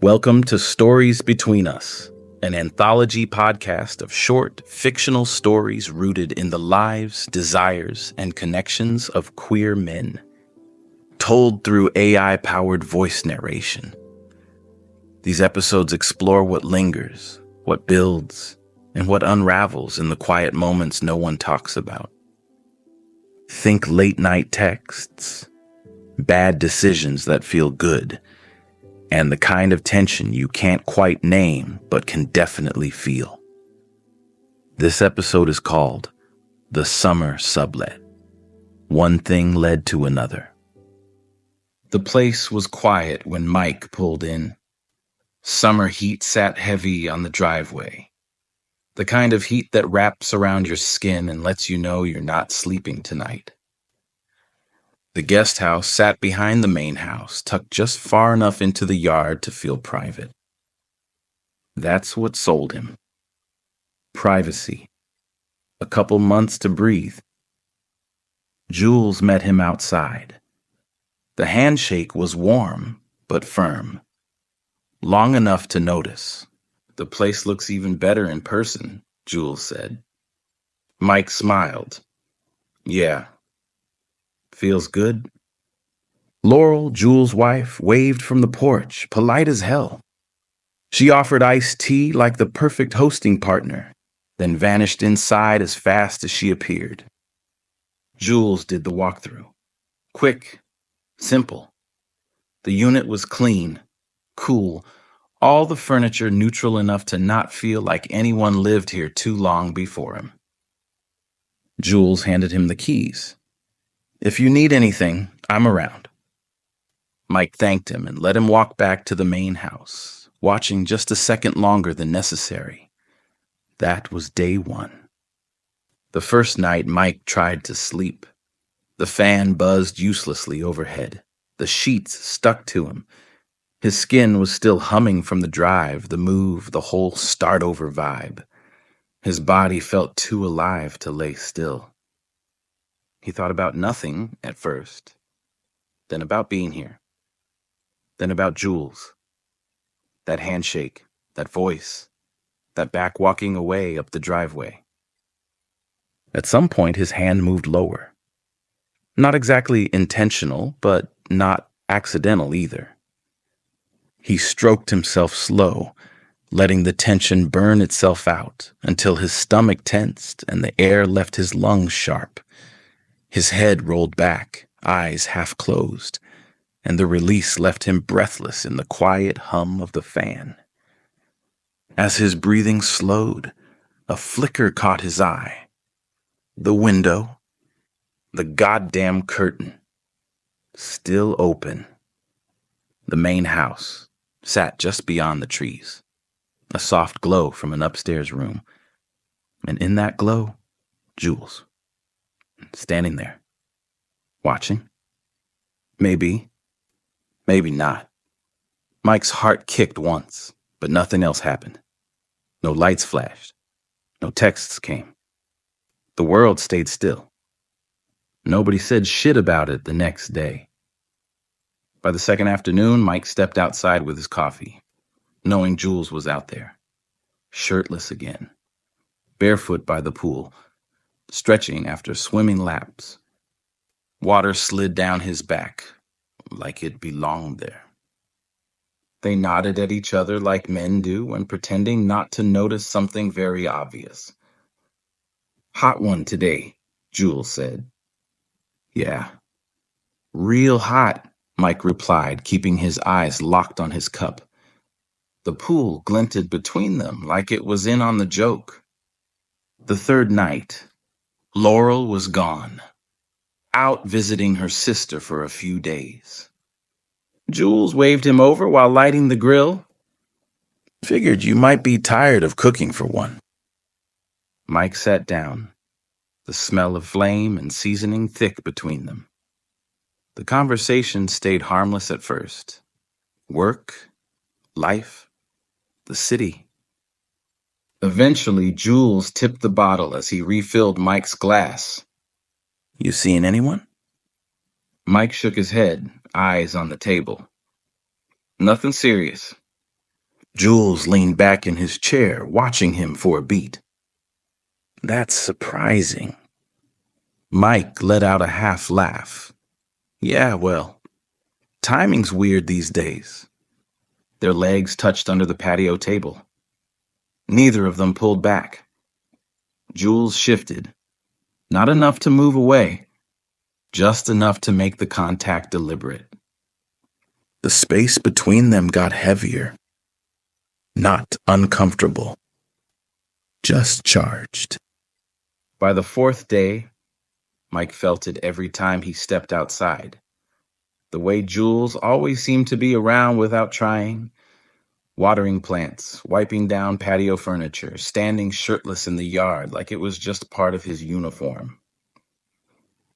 Welcome to Stories Between Us, an anthology podcast of short, fictional stories rooted in the lives, desires, and connections of queer men, told through AI-powered voice narration. These episodes explore what lingers, what builds, and what unravels in the quiet moments no one talks about. Think late-night texts, bad decisions that feel good, and the kind of tension you can't quite name but can definitely feel. This episode is called The Summer Sublet. One thing led to another. The place was quiet when Mike pulled in. Summer heat sat heavy on the driveway. The kind of heat that wraps around your skin and lets you know you're not sleeping tonight. The guest house sat behind the main house, tucked just far enough into the yard to feel private. That's what sold him. Privacy. A couple months to breathe. Jules met him outside. The handshake was warm, but firm. Long enough to notice. The place looks even better in person, Jules said. Mike smiled. Yeah. Feels good? Laurel, Jules' wife, waved from the porch, polite as hell. She offered iced tea like the perfect hosting partner, then vanished inside as fast as she appeared. Jules did the walkthrough. Quick, simple. The unit was clean, cool, all the furniture neutral enough to not feel like anyone lived here too long before him. Jules handed him the keys. If you need anything, I'm around. Mike thanked him and let him walk back to the main house, watching just a second longer than necessary. That was day one. The first night Mike tried to sleep. The fan buzzed uselessly overhead. The sheets stuck to him. His skin was still humming from the drive, the move, the whole start-over vibe. His body felt too alive to lay still. He thought about nothing at first, then about being here, then about Jules. That handshake, that voice, that back walking away up the driveway. At some point, his hand moved lower. Not exactly intentional, but not accidental either. He stroked himself slow, letting the tension burn itself out until his stomach tensed and the air left his lungs sharp. His head rolled back, eyes half closed, and the release left him breathless in the quiet hum of the fan. As his breathing slowed, a flicker caught his eye. The window, the goddamn curtain, still open. The main house sat just beyond the trees, a soft glow from an upstairs room, and in that glow, Jules. Standing there, watching. Maybe not. Mike's heart kicked once, but nothing else happened. No lights flashed. No texts came. The world stayed still. Nobody said shit about it the next day. By the second afternoon, Mike stepped outside with his coffee, knowing Jules was out there, shirtless again, barefoot by the pool, stretching after swimming laps. Water slid down his back, like it belonged there. They nodded at each other like men do when pretending not to notice something very obvious. Hot one today, Jules said. Yeah. Real hot, Mike replied, keeping his eyes locked on his cup. The pool glinted between them like it was in on the joke. The third night, Laurel was gone, out visiting her sister for a few days. Jules waved him over while lighting the grill. Figured you might be tired of cooking for one. Mike sat down, the smell of flame and seasoning thick between them. The conversation stayed harmless at first. Work, life, the city. Eventually, Jules tipped the bottle as he refilled Mike's glass. You seeing anyone? Mike shook his head, eyes on the table. Nothing serious. Jules leaned back in his chair, watching him for a beat. That's surprising. Mike let out a half laugh. Yeah, well, timing's weird these days. Their legs touched under the patio table. Neither of them pulled back. Jules shifted. Not enough to move away, just enough to make the contact deliberate. The space between them got heavier. Not uncomfortable. Just charged. By the fourth day, Mike felt it every time he stepped outside. The way Jules always seemed to be around without trying. Watering plants, wiping down patio furniture, standing shirtless in the yard like it was just part of his uniform.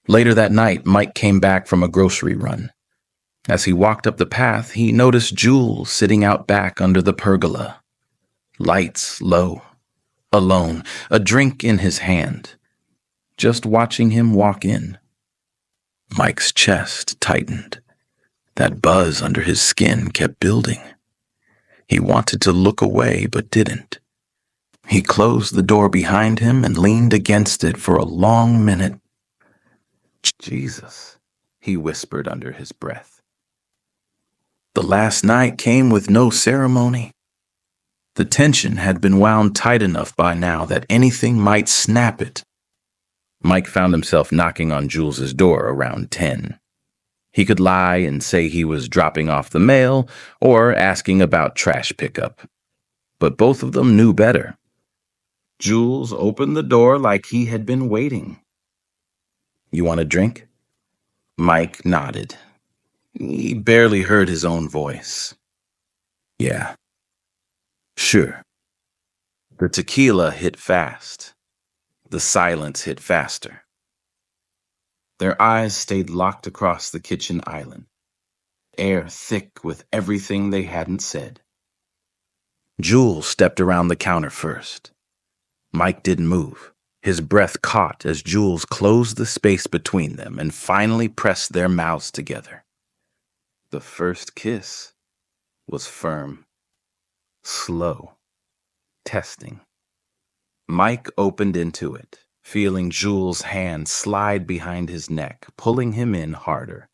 Later that night, Mike came back from a grocery run. As he walked up the path, he noticed Jules sitting out back under the pergola. Lights low, alone, a drink in his hand. Just watching him walk in. Mike's chest tightened. That buzz under his skin kept building. He wanted to look away, but didn't. He closed the door behind him and leaned against it for a long minute. Jesus, he whispered under his breath. The last night came with no ceremony. The tension had been wound tight enough by now that anything might snap it. Mike found himself knocking on Jules's door around 10. He could lie and say he was dropping off the mail or asking about trash pickup. But both of them knew better. Jules opened the door like he had been waiting. You want a drink? Mike nodded. He barely heard his own voice. Yeah. Sure. The tequila hit fast. The silence hit faster. Their eyes stayed locked across the kitchen island, air thick with everything they hadn't said. Jules stepped around the counter first. Mike didn't move. His breath caught as Jules closed the space between them and finally pressed their mouths together. The first kiss was firm, slow, testing. Mike opened into it, feeling Jules' hand slide behind his neck, pulling him in harder.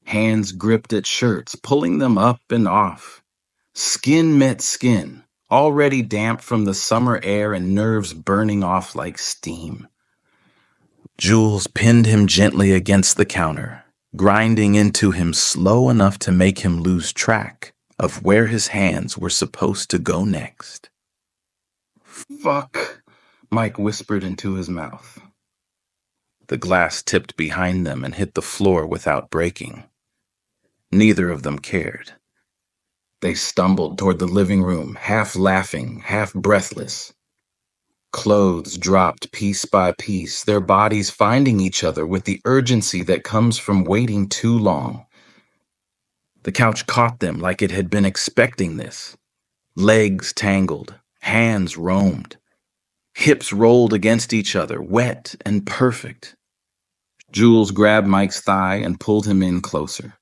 Hands gripped at shirts, pulling them up and off. Skin met skin, already damp from the summer air and nerves burning off like steam. Jules pinned him gently against the counter, grinding into him slow enough to make him lose track of where his hands were supposed to go next. Fuck, Mike whispered into his mouth. The glass tipped behind them and hit the floor without breaking. Neither of them cared. They stumbled toward the living room, half laughing, half breathless. Clothes dropped piece by piece, their bodies finding each other with the urgency that comes from waiting too long. The couch caught them like it had been expecting this. Legs tangled, hands roamed. Hips rolled against each other, wet and perfect. Jules grabbed Mike's thigh and pulled him in closer.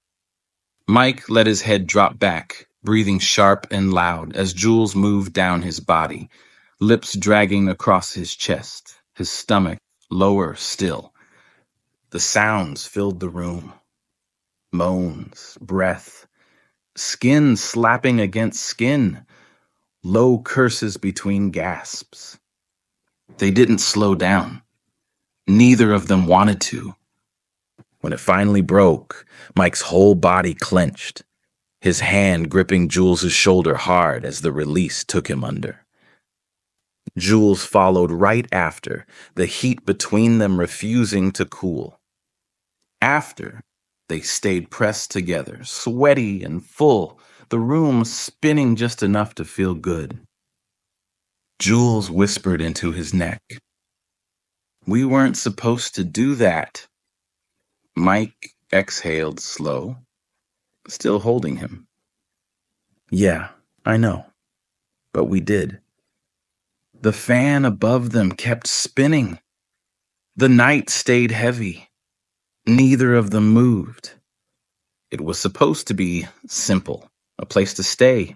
Mike let his head drop back, breathing sharp and loud as Jules moved down his body, lips dragging across his chest, his stomach lower still. The sounds filled the room. Moans, breath, skin slapping against skin, low curses between gasps. They didn't slow down. Neither of them wanted to. When it finally broke, Mike's whole body clenched, his hand gripping Jules's shoulder hard as the release took him under. Jules followed right after, the heat between them refusing to cool. After, they stayed pressed together, sweaty and full, the room spinning just enough to feel good. Jules whispered into his neck. We weren't supposed to do that. Mike exhaled slow, still holding him. Yeah, I know, but we did. The fan above them kept spinning. The night stayed heavy. Neither of them moved. It was supposed to be simple, a place to stay,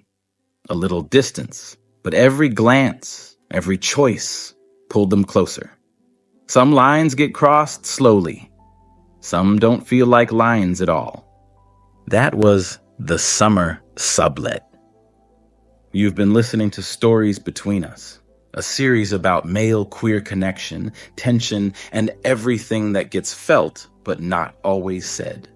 a little distance, but every glance, every choice pulled them closer. Some lines get crossed slowly. Some don't feel like lines at all. That was the summer sublet. You've been listening to Stories Between Us, a series about male queer connection, tension, and everything that gets felt but not always said.